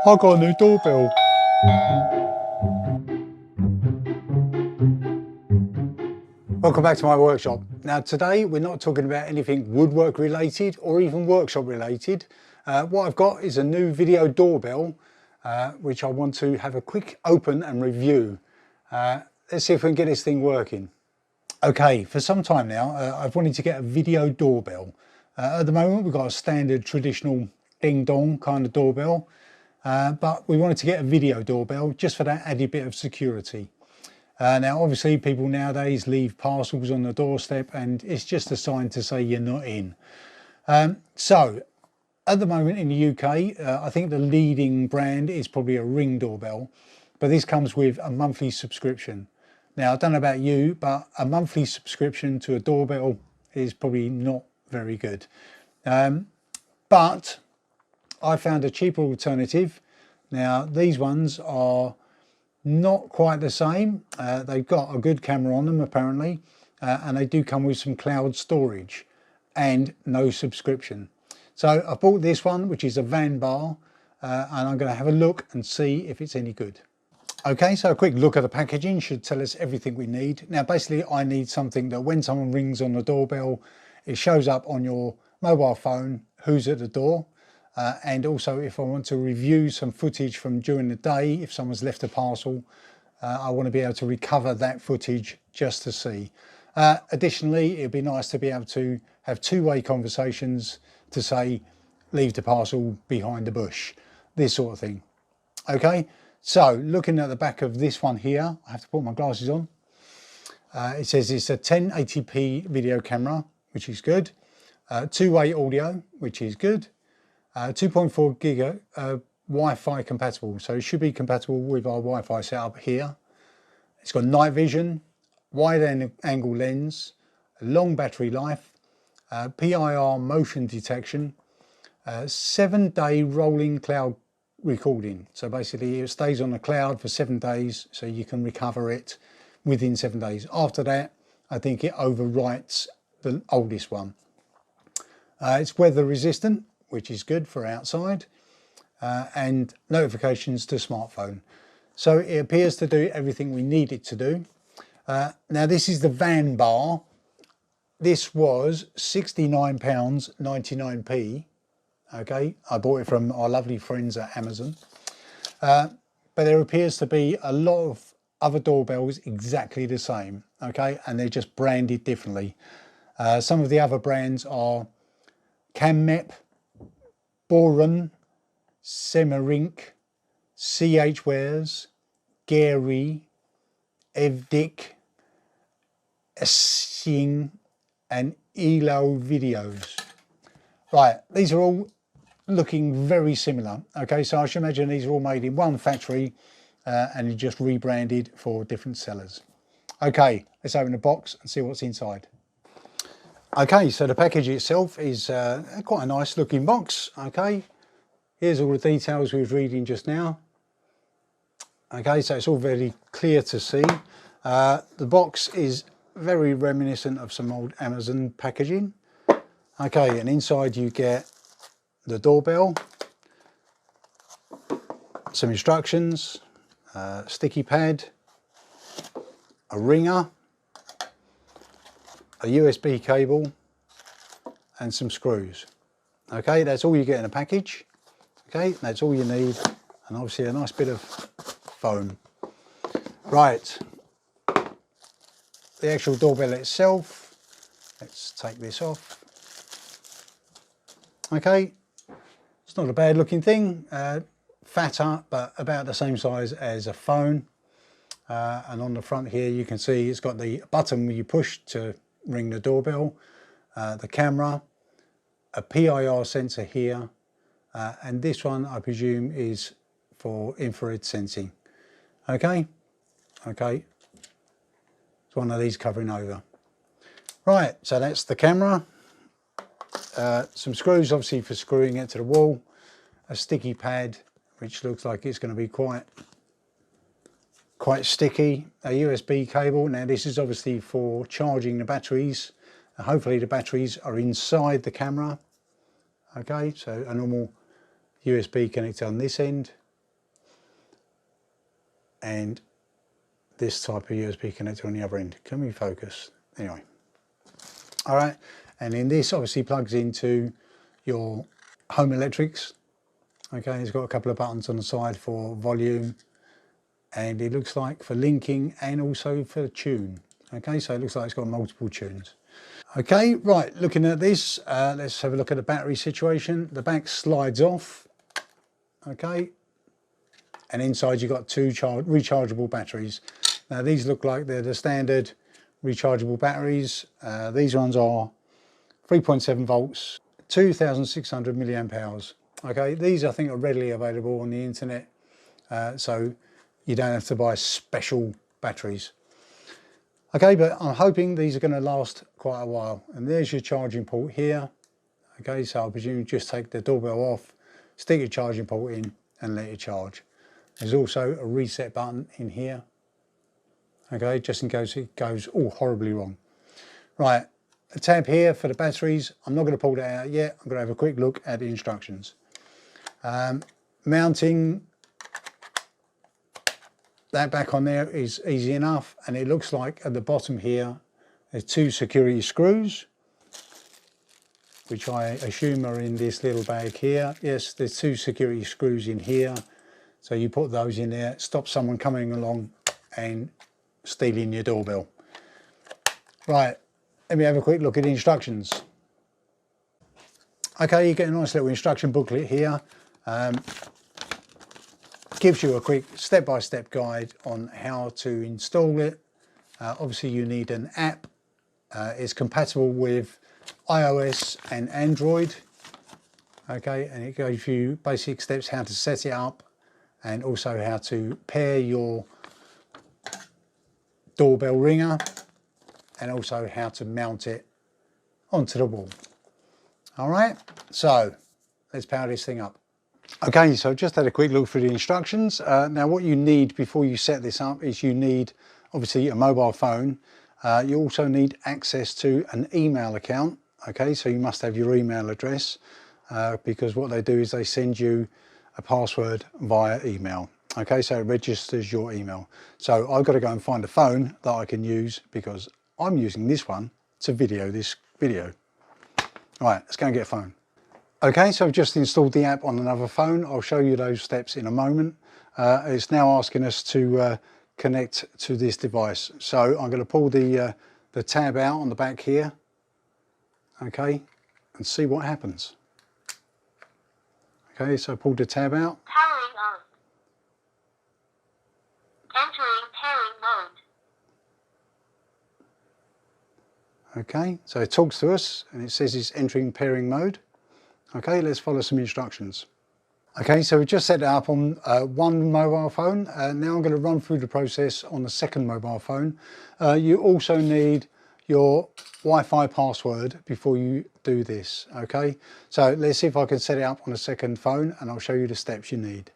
I got a new doorbell. Welcome back to my workshop. Now today we're not talking about anything woodwork related or even workshop related. What I've got is a new video doorbell which I want to have a quick open and review. Let's see if we can get this thing working. Okay, for some time now I've wanted to get a video doorbell. At the moment we've got a standard traditional ding dong kind of doorbell, but we wanted to get a video doorbell just for that added bit of security. Now obviously people nowadays leave parcels on the doorstep and it's just a sign to say you're not in. So at the moment in the UK, I think the leading brand is probably a Ring doorbell, but this comes with a monthly subscription. Now I don't know about you, but a monthly subscription to a doorbell is probably not very good. But I found a cheaper alternative. Now these ones are not quite the same. They've got a good camera on them apparently, and they do come with some cloud storage and no subscription. So I bought this one, which is a Vanbar, and I'm going to have a look and see if it's any good. Okay, so a quick look at the packaging should tell us everything we need. Now basically I need something that when someone rings on the doorbell, it shows up on your mobile phone who's at the door. And also if I want to review some footage from during the day, if someone's left a parcel, I want to be able to recover that footage just to see. Additionally, it'd be nice to be able to have two-way conversations to say, leave the parcel behind the bush, this sort of thing. Okay, so looking at the back of this one here, I have to put my glasses on. It says it's a 1080p video camera, which is good. Two-way audio, which is good. 2.4 gig Wi-Fi compatible, so it should be compatible with our Wi-Fi setup here. It's got night vision, wide angle lens, long battery life, PIR motion detection, 7-day rolling cloud recording. So basically it stays on the cloud for 7 days, so you can recover it within 7 days. After that, I think it overwrites the oldest one. It's weather resistant, which is good for outside, and notifications to smartphone. So it appears to do everything we need it to do. Now this is the Vanbar. This was £69.99. Okay, I bought it from our lovely friends at Amazon. But there appears to be a lot of other doorbells exactly the same, okay, and they're just branded differently. Some of the other brands are Cammep, Boron, Semerink, CH Wares, Gary, Evdic, Essing and Elo Videos. Right, these are all looking very similar. Okay, so I should imagine these are all made in one factory and just rebranded for different sellers. Okay, let's open the box and see what's inside. Okay, so the package itself is quite a nice looking box. Okay, here's all the details we were reading just now. Okay, so it's all very clear to see. The box is very reminiscent of some old Amazon packaging. Okay, and inside you get the doorbell, some instructions, sticky pad, a ringer, a USB cable and some screws. Okay, that's all you get in a package. Okay, that's all you need, and obviously a nice bit of foam. Right, the actual doorbell itself, let's take this off. Okay, it's not a bad looking thing, fatter but about the same size as a phone, and on the front here you can see it's got the button where you push to ring the doorbell, the camera, a PIR sensor here, and this one I presume is for infrared sensing. Okay, it's one of these covering over. Right, so that's the camera, some screws obviously for screwing it to the wall, a sticky pad which looks like it's going to be quite sticky, a USB cable. Now this is obviously for charging the batteries. Hopefully the batteries are inside the camera. Okay, so a normal USB connector on this end, and this type of USB connector on the other end. Can we focus? Anyway. All right, and then this obviously plugs into your home electrics. Okay, it's got a couple of buttons on the side for volume, and it looks like for linking and also for tune. Okay, so it looks like it's got multiple tunes. Okay, right, looking at this, let's have a look at the battery situation. The back slides off, okay, and inside you've got two rechargeable batteries. Now these look like they're the standard rechargeable batteries. These ones are 3.7 volts, 2,600 milliamp hours. Okay, these I think are readily available on the internet, so you don't have to buy special batteries. Okay, but I'm hoping these are going to last quite a while. And there's your charging port here. Okay, so I presume you just take the doorbell off, stick your charging port in and let it charge. There's also a reset button in here. Okay, just in case it goes all horribly wrong. Right, a tab here for the batteries. I'm not going to pull that out yet. I'm going to have a quick look at the instructions. Mounting that back on there is easy enough, and it looks like at the bottom here there's two security screws, which I assume are in this little bag here. Yes, there's two security screws in here, so you put those in there, stop someone coming along and stealing your doorbell. Right, let me have a quick look at the instructions. Okay, you get a nice little instruction booklet here. Gives you a quick step-by-step guide on how to install it. Obviously you need an app. It's compatible with iOS and Android. Okay, and it gives you basic steps how to set it up and also how to pair your doorbell ringer and also how to mount it onto the wall. All right, so let's power this thing up. Okay, so just had a quick look through the instructions. Now what you need before you set this up is you need obviously a mobile phone. You also need access to an email account. Okay, so you must have your email address because what they do is they send you a password via email. Okay, so it registers your email. So I've got to go and find a phone that I can use because I'm using this one to video this video. All right, let's go and get a phone. Okay, so I've just installed the app on another phone. I'll show you those steps in a moment. It's now asking us to connect to this device. So I'm going to pull the tab out on the back here, okay, and see what happens. Okay, so I pulled the tab out. Powering on. Entering pairing mode. Okay, so it talks to us and it says it's entering pairing mode. Okay, let's follow some instructions. Okay, so we just set it up on one mobile phone. Now I'm going to run through the process on the second mobile phone. You also need your Wi-Fi password before you do this. Okay, so let's see if I can set it up on a second phone and I'll show you the steps you need.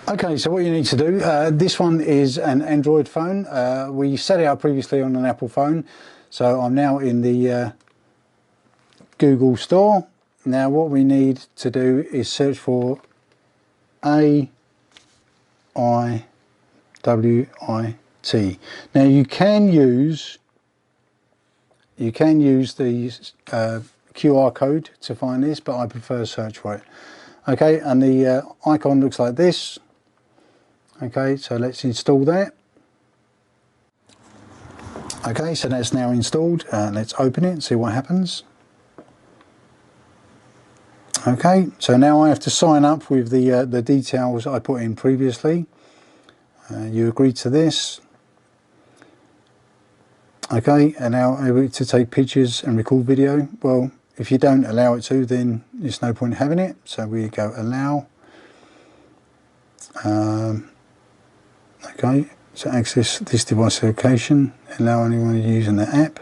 Okay, so what you need to do, this one is an Android phone. We set it up previously on an Apple phone. So I'm now in the Google Store. Now what we need to do is search for AIWIT. Now you can use the QR code to find this, but I prefer search for it. Okay, and the icon looks like this. Okay, so let's install that. Okay, so that's now installed. Let's open it and see what happens. Okay, so now I have to sign up with the details I put in previously. You agree to this. Okay, and now able to take pictures and record video. Well, if you don't allow it to, then there's no point in having it. So we go allow. Okay, so access this device location. Allow anyone using the app.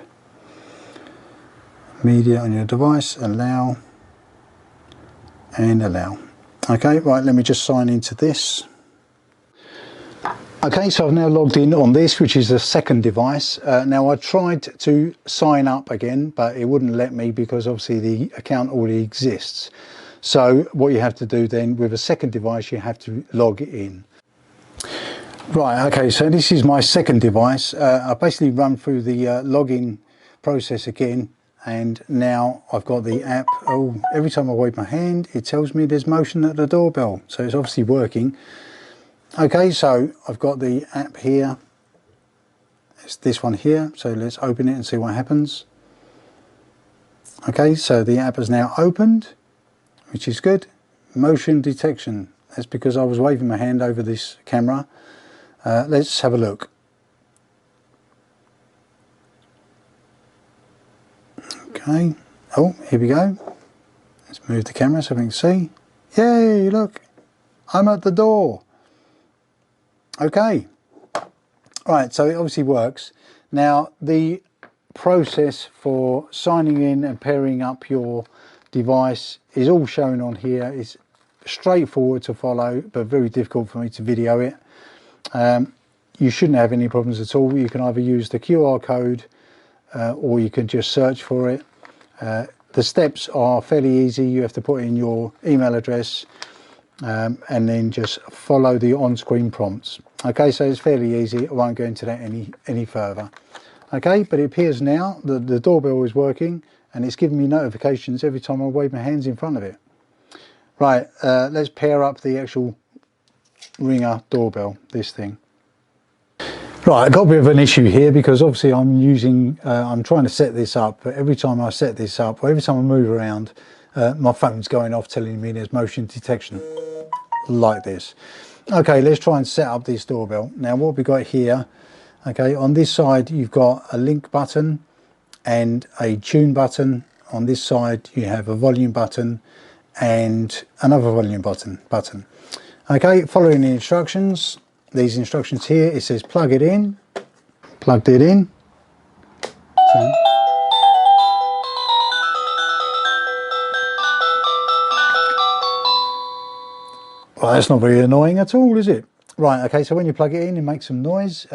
Media on your device. Allow. And allow. Okay, right, let me just sign into this. Okay, so I've now logged in on this, which is the second device. Now I tried to sign up again, but it wouldn't let me because obviously the account already exists. So what you have to do then with a second device, you have to log it in. Right, okay, so this is my second device. I basically run through the login process again, and now I've got the app. Oh, every time I wave my hand, it tells me there's motion at the doorbell, so it's obviously working. Okay, so I've got the app here. It's this one here, so let's open it and see what happens. Okay, so the app is now opened, which is good. Motion detection, that's because I was waving my hand over this camera. Let's have a look. Okay, oh, here we go. Let's move the camera so we can see. Yay, look, I'm at the door. Okay, right, so it obviously works. Now, the process for signing in and pairing up your device is all shown on here. It's straightforward to follow, but very difficult for me to video it. You shouldn't have any problems at all. You can either use the QR code or you can just search for it. The steps are fairly easy. You have to put in your email address and then just follow the on-screen prompts. Okay, so it's fairly easy. I won't go into that any further. Okay, but it appears now that the doorbell is working and it's giving me notifications every time I wave my hands in front of it. Right, let's pair up the actual Ringer doorbell, this thing. Right, I got a bit of an issue here because obviously I'm trying to set this up, but every time I set this up, or every time I move around, my phone's going off telling me there's motion detection, like this. Okay, let's try and set up this doorbell. Now what we got here, okay, on this side you've got a link button and a tune button. On this side you have a volume button and another volume button. Okay, following the instructions, these instructions here, it says plug it in, plugged it in. So, well, that's not very annoying at all, is it? Right, okay, so when you plug it in, it makes some noise.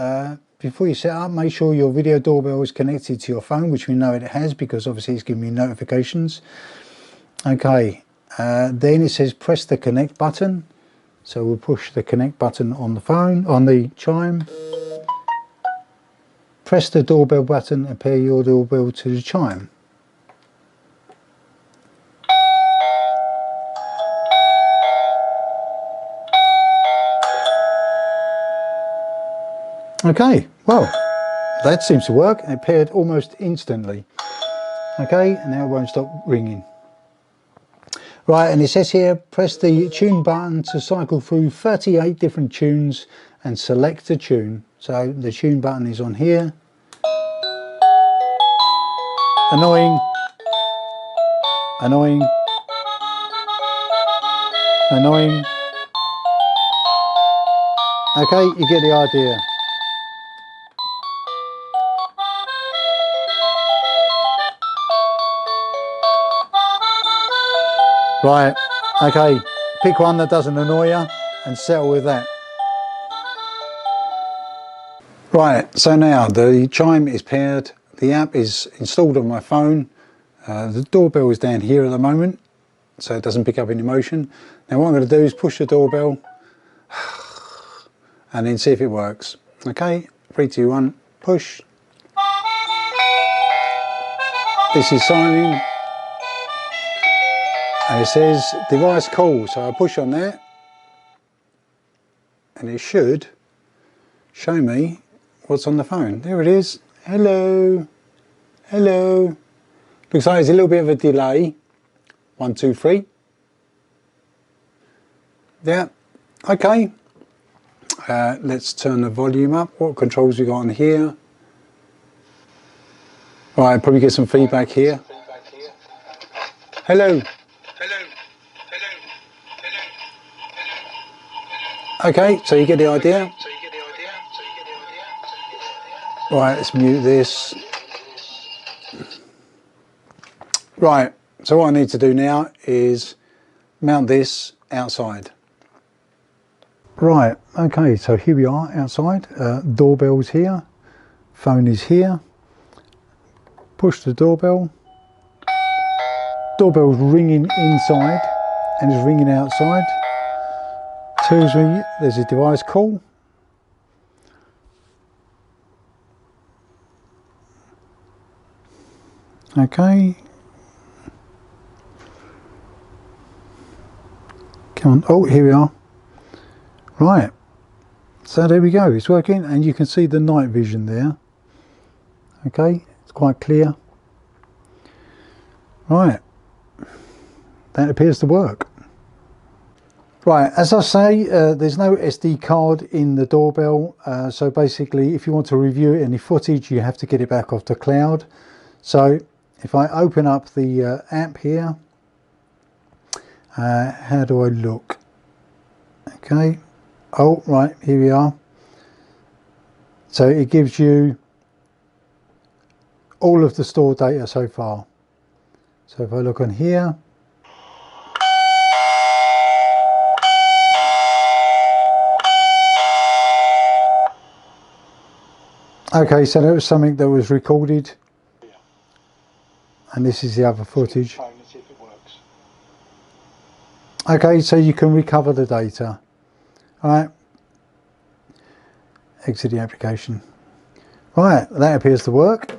Before you set up, make sure your video doorbell is connected to your phone, which we know it has because obviously it's giving me notifications. Okay, then it says press the connect button. So we'll push the connect button on the phone, on the chime. Press the doorbell button and pair your doorbell to the chime. Okay, well, that seems to work. It paired almost instantly. Okay, and now it won't stop ringing. Right, and it says here, press the tune button to cycle through 38 different tunes and select a tune. So the tune button is on here. Annoying, annoying, annoying. Okay, you get the idea. Right, okay, pick one that doesn't annoy you and settle with that. Right, so now the chime is paired, the app is installed on my phone, the doorbell is down here at the moment, so it doesn't pick up any motion. Now what I'm going to do is push the doorbell and then see if it works. Okay, 3, 2, 1, push. This is signing. And it says device call, so I push on that and it should show me what's on the phone. There it is. Hello, hello. Looks like there's a little bit of a delay. 1, 2, 3. Yeah, okay. Let's turn the volume up. What controls we got on here? Right, probably get some feedback here. Hello. Okay, so you get the idea. Right, let's mute this. Right, so what I need to do now is mount this outside. Right, okay, so here we are outside. Doorbell's here, phone is here. Push the doorbell. Doorbell's ringing inside. and it's ringing outside. Tells me there's a device call. Okay. Come on. Oh, here we are. Right. So there we go. It's working, and you can see the night vision there. Okay. It's quite clear. Right. That appears to work. Right, as I say, there's no SD card in the Doorbell, so basically if you want to review any footage you have to get it back off the cloud. So if I open up the app here, how do I look? Okay, oh right, here we are. So it gives you all of the stored data so far. So if I look on here, okay, so that was something that was recorded, and this is the other footage. Okay, so you can recover the data. Alright, exit the application. Right, that appears to work.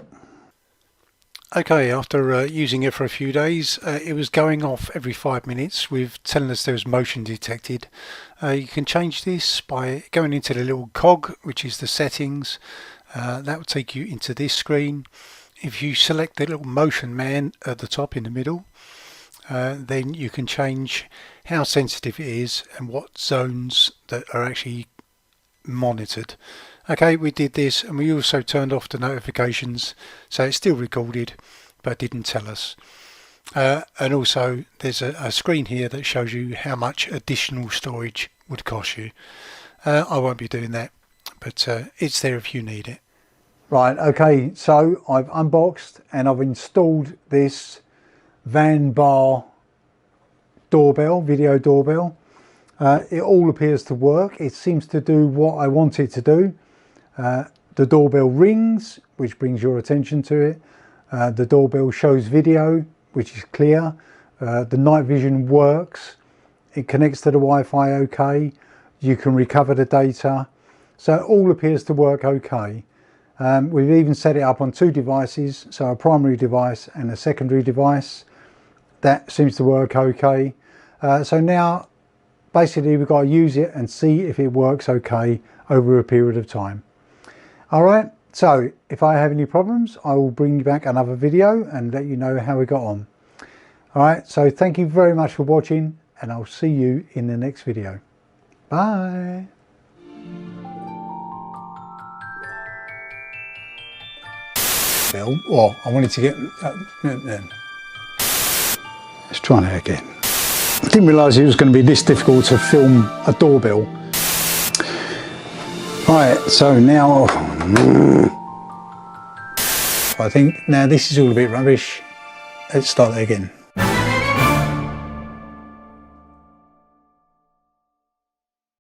Okay, after using it for a few days, it was going off every 5 minutes with telling us there was motion detected. You can change this by going into the little cog, which is the settings. That will take you into this screen. If you select the little motion man at the top in the middle, then you can change how sensitive it is and what zones that are actually monitored. Okay, we did this, and we also turned off the notifications, so it's still recorded but didn't tell us. And also there's a screen here that shows you how much additional storage would cost you. I won't be doing that, but it's there if you need it. Right, okay, so I've unboxed and I've installed this Vanbar doorbell, video doorbell. It all appears to work. It seems to do what I want it to do. The doorbell rings, which brings your attention to it. The doorbell shows video, which is clear. The night vision works. It connects to the Wi-Fi okay. You can recover the data. So it all appears to work okay. We've even set it up on 2 devices, so a primary device and a secondary device. That seems to work okay. So now basically we've got to use it and see if it works okay over a period of time. Alright, so if I have any problems I will bring you back another video and let you know how we got on. Alright, so thank you very much for watching, and I'll see you in the next video. Bye! Well, I wanted to get... let's try that again. I didn't realise it was going to be this difficult to film a doorbell. Right, so now I think now this is all a bit rubbish. Let's start that again.